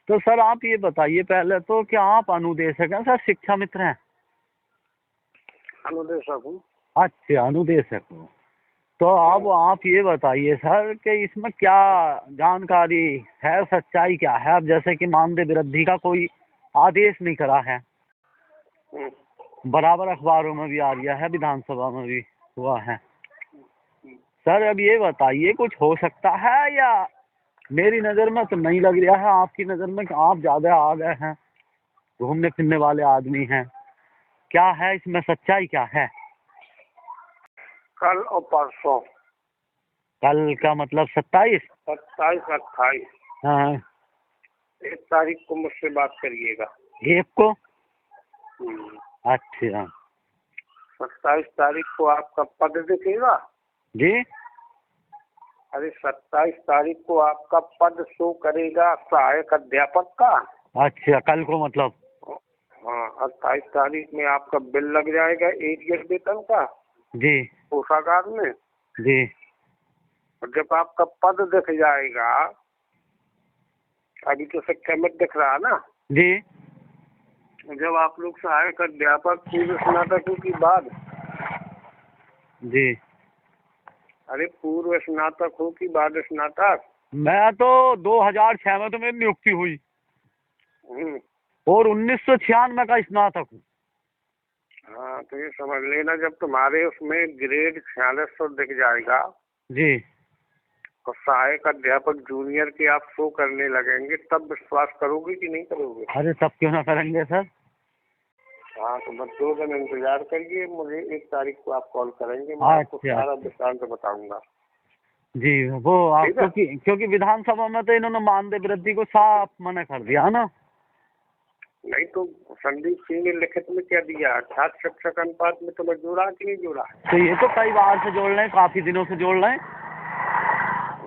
तो सर आप ये बताइए पहले तो क्या आप अनुदेशक हैं सर, शिक्षा मित्र हैं? अनुदेशक हूँ। अच्छा, अनुदेशक हो। तो अब आप ये बताइए सर कि इसमें क्या जानकारी है, सच्चाई क्या है? अब जैसे कि मानदेय वृद्धि का कोई आदेश नहीं करा है, बराबर अखबारों में भी आ गया है, विधानसभा में भी हुआ है। सर अब ये बताइए कुछ हो सकता है या मेरी नज़र में तो नहीं लग रहा है, आपकी नज़र में कि आप ज़्यादा आ गए हैं, घूमने फिरने वाले आदमी हैं, क्या है इसमें सच्चाई क्या है? कल और परसों, कल का मतलब 27, 27, 28, हाँ 1 तारीख को मुझसे बात करिएगा। 1 को? अच्छा 27 तारीख को आपका पद दिखेगा। जी। अरे 27 तारीख को आपका पद शो करेगा सहायक अध्यापक का। अच्छा कल को मतलब? हाँ, 28 तारीख में आपका बिल लग जाएगा एरियर वेतन का जी कोषागार में जी। और जब आपका पद दिख जाएगा, अभी तो शिक्षा मित्र दिख रहा है ना जी जब आप लोग सहायक अध्यापक पूर्व स्नातकों की बाद, जी। अरे पूर्व स्नातक हो कि बाद स्नातक? मैं तो 2006 में तो मेरी नियुक्ति हुई और 1996 का स्नातक हूँ। हाँ, तो ये समझ लेना जब तुम्हारे उसमें ग्रेड 4600 दिख जाएगा जी। और सहायक अध्यापक जूनियर के आप शो करने लगेंगे, तब विश्वास करोगे कि नहीं करोगे? अरे तब क्यों ना करेंगे सर। हाँ, तो बस 2 दिन इंतजार करिए, मुझे 1 तारीख को आप कॉल करेंगे, मैं आपको सारा विस्तार बताऊंगा। जी वो आप क्योंकि विधानसभा में तो इन्होंने मानदेय वृद्धि को साफ मना कर दिया ना। नहीं तो संदीप सिंह ने लिखित में क्या दिया? छात्र शिक्षक अनुपात में तुम्हें जोड़ा कि नहीं जोड़ा? तो ये तो कई बार से जोड़ रहे हैं, काफी दिनों से जोड़ रहे हैं।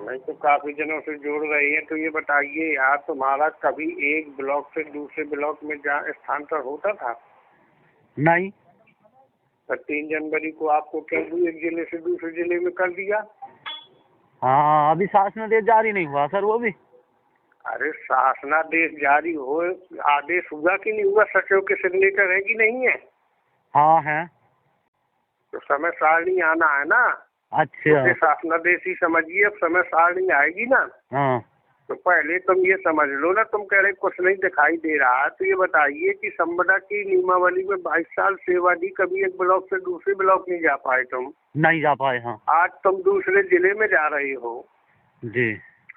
नहीं तो काफी दिनों से जोड़ रहे हैं, तो ये बताइए यार, तुम्हारा कभी एक ब्लॉक से दूसरे ब्लॉक में स्थानांतरण होता था? नहीं। तो 3 जनवरी को आपको क्यों एक जिले से दूसरे जिले में कर दिया? हाँ अभी शासनादेश जारी नहीं हुआ सर वो भी। अरे शासनादेश जारी हो, आदेश हुआ कि नहीं हुआ? सचिव के सिग्नेचर है कि नहीं है? हाँ है। तो समय सारणी आना है ना। अच्छा तो शासनादेश ही समझिए, अब समय सारणी आएगी ना। हाँ। तो पहले तुम ये समझ लो ना, तुम कह रहे कुछ नहीं दिखाई दे रहा, तो ये बताइए कि संविदा की नियमावली में 22 साल सेवा दी, कभी एक ब्लॉक से दूसरे ब्लॉक नहीं जा पाए तुम? नहीं जा पाए। हाँ आज तुम दूसरे जिले में जा रहे हो जी।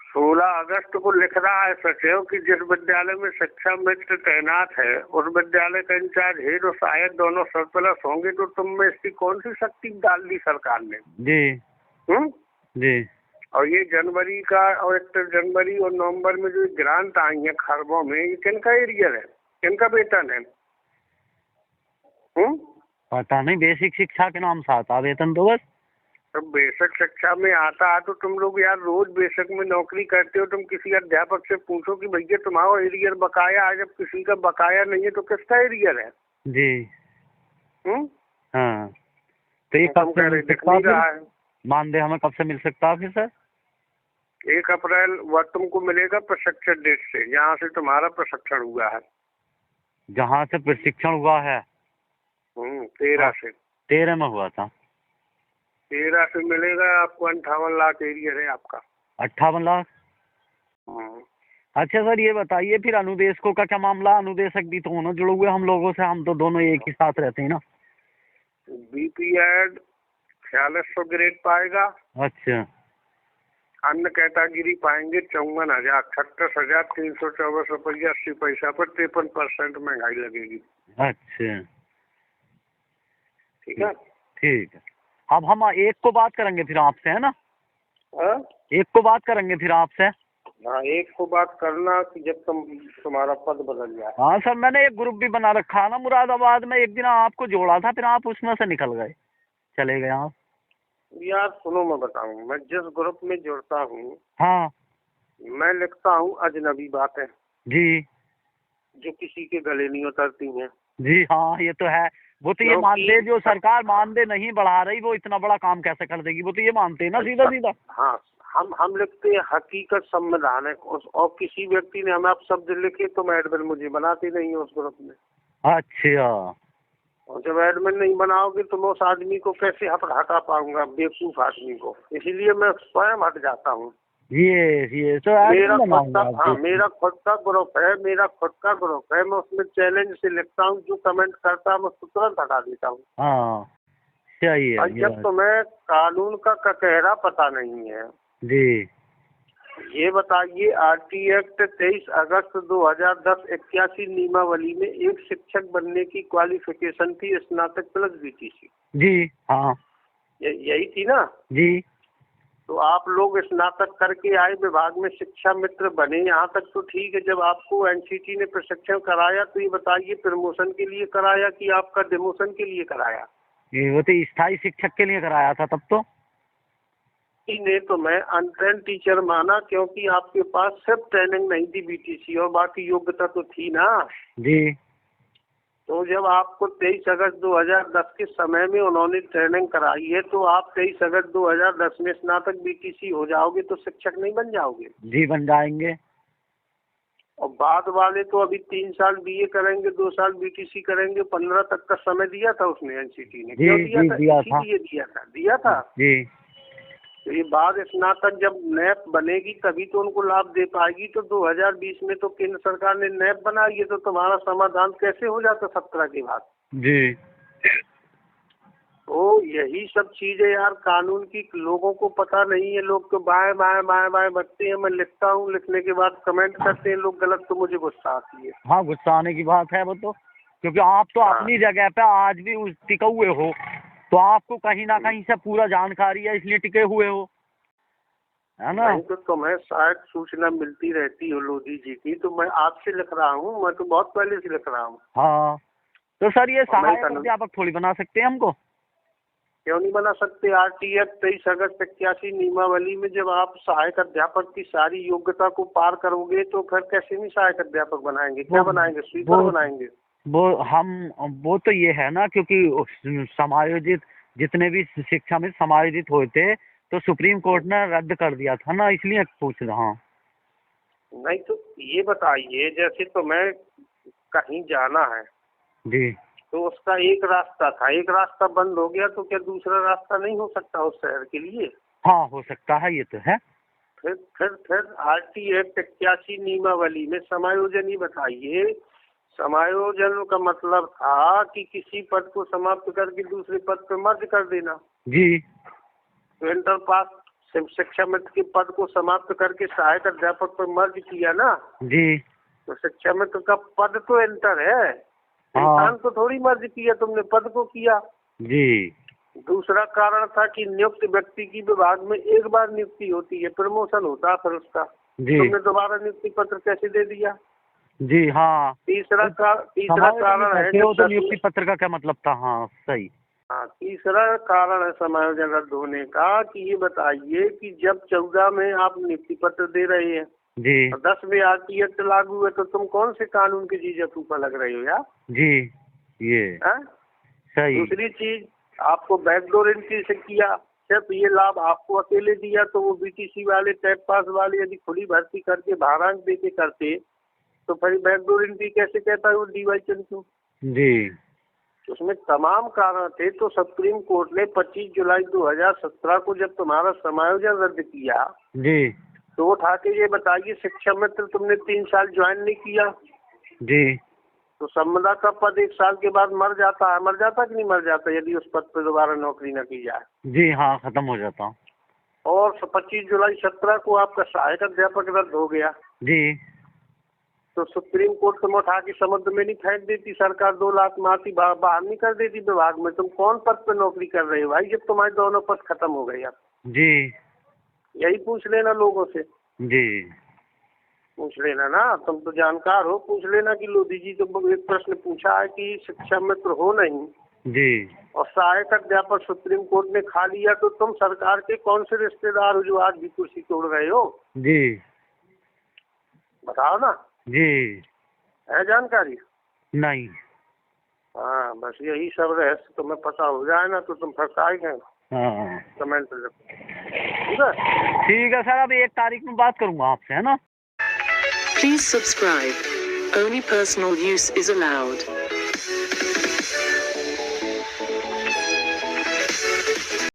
16 अगस्त को लिख रहा है सचिव कि जिस विद्यालय में शिक्षा मित्र तैनात है उस विद्यालय का इंचार्ज हेड और सहायक दोनों सरप्लस होंगे। तो तुम में इसकी कौन सी शक्ति डाल दी सरकार ने? जी जी। और ये जनवरी का और 31 जनवरी और नवंबर में जो ग्रांट आई है खरबों में, ये किनका एरियर है, किनका वेतन है? पता नहीं, बेसिक शिक्षा के नाम से आता वेतन तो बस। तो बेसिक शिक्षा में आता है तो तुम लोग यार रोज बेसिक में नौकरी करते हो, तुम किसी अध्यापक से पूछो कि भैया तुम्हारा एरियर बकाया है, जब किसी का बकाया नहीं है तो किसका एरियर है? जी। हाँ तो ये कब से मिल सकता है? मानदेय हमें कब से मिल सकता है फिर सर? 1 अप्रैल वह तुमको मिलेगा प्रशिक्षण डेट से, जहाँ से तुम्हारा प्रशिक्षण हुआ है। जहाँ से प्रशिक्षण हुआ है 13 से। 13 में हुआ था। 13 से मिलेगा आपको। 58 लाख एरियर है आपका। 58 लाख। अच्छा सर ये बताइए फिर अनुदेशकों का क्या मामला? अनुदेशक भी तो होना जुड़े हुए हम लोगों से, हम तो दोनों एक ही साथ रहते हैं ना। बीपीएड 4600 ग्रेड पाएगा। अच्छा। अन्य कैटेगरी पाएंगे 54,000, 38,324 रुपया 80 पैसा पर 53% महंगाई लगेगी। अच्छा ठीक है। ठीक है। अब हम 1 को बात करेंगे फिर आपसे, है ना? 1 को बात करेंगे फिर आपसे। हाँ 1 को बात करना कि जब तुम्हारा पद बदल जाए। हाँ सर मैंने एक ग्रुप भी बना रखा है ना मुरादाबाद में, एक दिन आपको जोड़ा था फिर आप उसमें से निकल गए, चले गए आप। यार सुनो मैं बताऊं, मैं जिस ग्रुप में जुड़ता हूँ हाँ मैं लिखता हूँ अजनबी बातें जी, जो किसी के गले नहीं उतरती हैं। जी हाँ ये तो है। वो तो ये मानते, जो सरकार मानदेय नहीं बढ़ा रही वो इतना बड़ा काम कैसे कर देगी, वो तो ये मानते हैं ना सीधा सीधा। हाँ हम लिखते हैं हकीकत संविधान है और किसी व्यक्ति ने हमें आप शब्द लिखे तो मैं एडमिन मुझे बनाते नहीं है उस ग्रुप में। अच्छा। और जब एडमिन नहीं बनाओगे तो मैं उस आदमी को कैसे हटा पाऊंगा, बेवकूफ आदमी को। इसीलिए मैं स्वयं हट जाता हूँ। ये तो मेरा खुद का, हाँ, मेरा खुद का ग्रुप है, मेरा खुद का ग्रुप है। मैं उसमें चैलेंज से लिखता हूँ, जो कमेंट करता है मैं उसको तुरंत हटा देता हूँ। हाँ सही है। और जब तुम्हें कानून का ककहरा पता नहीं है जी। ये बताइए, आरटी एक्ट 23 अगस्त 2010 81 नियमावली में एक शिक्षक बनने की क्वालिफिकेशन थी स्नातक प्लस बीटीसी। जी हाँ। यही थी ना जी। तो आप लोग स्नातक करके आए, विभाग में शिक्षा मित्र बने, यहाँ तक तो ठीक है। जब आपको एनसीटी ने प्रशिक्षण कराया तो ये बताइए प्रमोशन के लिए कराया कि आपका डिमोशन के लिए कराया? ये वो तो स्थायी शिक्षक के लिए कराया था तब तो। ने तो मैं अनट्रेंड टीचर माना, क्योंकि आपके पास सिर्फ ट्रेनिंग नहीं थी बीटीसी और बाकी योग्यता तो थी ना। जी। तो जब आपको 23 अगस्त 2010 के समय में उन्होंने ट्रेनिंग कराई है तो आप 23 अगस्त 2010 में स्नातक बीटीसी हो जाओगे तो शिक्षक नहीं बन जाओगे? जी बन जाएंगे। और बाद वाले तो अभी 3 साल बीए करेंगे, 2 साल बीटीसी करेंगे, 15 तक का समय दिया था उसने एनसीटी ने। क्यों दिया था? इसीलिए दिया था। जी। तो ये बाद स्नातक जब नैप बनेगी तभी तो उनको लाभ दे पाएगी। तो 2020 में तो केंद्र सरकार ने नैप बनाई है, तो तुम्हारा समाधान कैसे हो जाता 17 के बाद? जी। तो यही सब चीजें यार कानून की लोगों को पता नहीं है। लोग तो बाएं बाएं बाएं बाएं बकते हैं। मैं लिखता हूँ, लिखने के बाद कमेंट करते हैं लोग गलत, तो मुझे गुस्सा आती है। हाँ गुस्सा आने की बात है वो तो, क्योंकि आप तो अपनी जगह पे आज भी उस टिके हुए हो, तो आपको कहीं ना कहीं से पूरा जानकारी है इसलिए टिके हुए हो, है ना? नहीं तो तुम्हें शायद सूचना मिलती रहती है लोधी जी की, तो मैं आपसे लिख रहा हूँ। मैं तो बहुत पहले से लिख रहा हूँ। हाँ तो सर ये सहायक अध्यापक थोड़ी बना सकते हैं हमको? क्यों नहीं बना सकते? आरटी एक्ट 23 अगस्त 81 नियमावली में जब आप सहायक अध्यापक की सारी योग्यता को पार करोगे तो फिर कैसे नहीं सहायक अध्यापक बनाएंगे? क्या बनाएंगे? स्वीपर बनाएंगे? वो तो ये है ना, क्योंकि समायोजित जितने भी शिक्षा में समायोजित हुए थे तो सुप्रीम कोर्ट ने रद्द कर दिया था ना, इसलिए पूछ रहा हूँ। नहीं तो ये बताइए, जैसे तुम्हें कहीं जाना है जी। तो उसका एक रास्ता था, एक रास्ता बंद हो गया तो क्या दूसरा रास्ता नहीं हो सकता उस शहर के लिए? हाँ हो सकता है, ये तो है। फिर आरटी एक्ट 81 नियमावली में समायोजन ही बताइए। समायोजन का मतलब था कि किसी पद को समाप्त करके दूसरे पद पर मर्ज कर देना। जी। तो इंटर पास शिक्षा मित्र के पद को समाप्त करके सहायक अध्यापक पर मर्ज किया ना। जी। तो शिक्षा मित्र का पद तो इंटर है, इंसान को थोड़ी मर्ज किया तुमने, पद को किया। जी। दूसरा कारण था कि नियुक्त व्यक्ति की विभाग में एक बार नियुक्ति होती है, प्रमोशन होता है फिर उसका। तुमने दोबारा नियुक्ति पत्र कैसे दे दिया? जी हाँ। तीसरा कारण है तो नियुक्ति पत्र का क्या मतलब था? हाँ सही। हाँ, तीसरा कारण है समायोजन रद्द होने का कि ये बताइए कि जब 14 में आप नियुक्ति पत्र दे रहे हैं जी, 10 में आरटी एक्ट लागू है, तो तुम कौन से कानून की चीज ऊपर लग रहे हो यार? जी ये है? सही। दूसरी चीज, आपको बैकडोर एंट्री से किया, सिर्फ ये लाभ आपको अकेले दिया, तो वो बीटीसी वाले टैप पास वाले यदि खुली भर्ती करके भारांक दे के करते तो फिर बैकडोर एंट्री कैसे कहता है वो डीवाई चंचू? जी। उसमें तमाम कारण थे। तो सुप्रीम कोर्ट ने 25 जुलाई 2017 को जब तुम्हारा समायोजन रद्द किया जी। तो उठा के ये बताइए शिक्षा मित्र तुमने 3 साल ज्वाइन नहीं किया जी। तो संविदा का पद 1 साल के बाद मर जाता है। मर जाता कि नहीं मर जाता यदि उस पद पर दोबारा नौकरी न की जाए? जी हाँ खत्म हो जाता। और 25 जुलाई 17 को आपका सहायक अध्यापक रद्द हो गया। जी। तो सुप्रीम कोर्ट तुम उठा के समुद्र में नहीं फेंक देती सरकार? 2 लाख माफी बाहर नहीं कर देती विभाग में? तुम कौन पद पर नौकरी कर रहे हो भाई जब तुम्हारे दोनों पद खत्म हो गए? अब जी। यही पूछ लेना लोगों से। जी पूछ लेना ना, तुम तो जानकार हो। पूछ लेना कि लोधी जी तो एक प्रश्न पूछा है कि शिक्षा मित्र हो नहीं जी और सहायक अध्यापक सुप्रीम कोर्ट ने खा लिया, तो तुम सरकार के कौन से रिश्तेदार हो जो आज भी कुर्सी तोड़ रहे हो? जी बताओ ना। जी है जानकारी? नहीं। हाँ, बस यही सब रहस्य तुम्हें पता हो जाए ना तो तुम फंसाए गए। हाँ कमेंट कर ठीक है। ठीक है सर, अभी 1 तारीख में बात करूंगा आपसे, है ना। Please subscribe. Only personal use is allowed.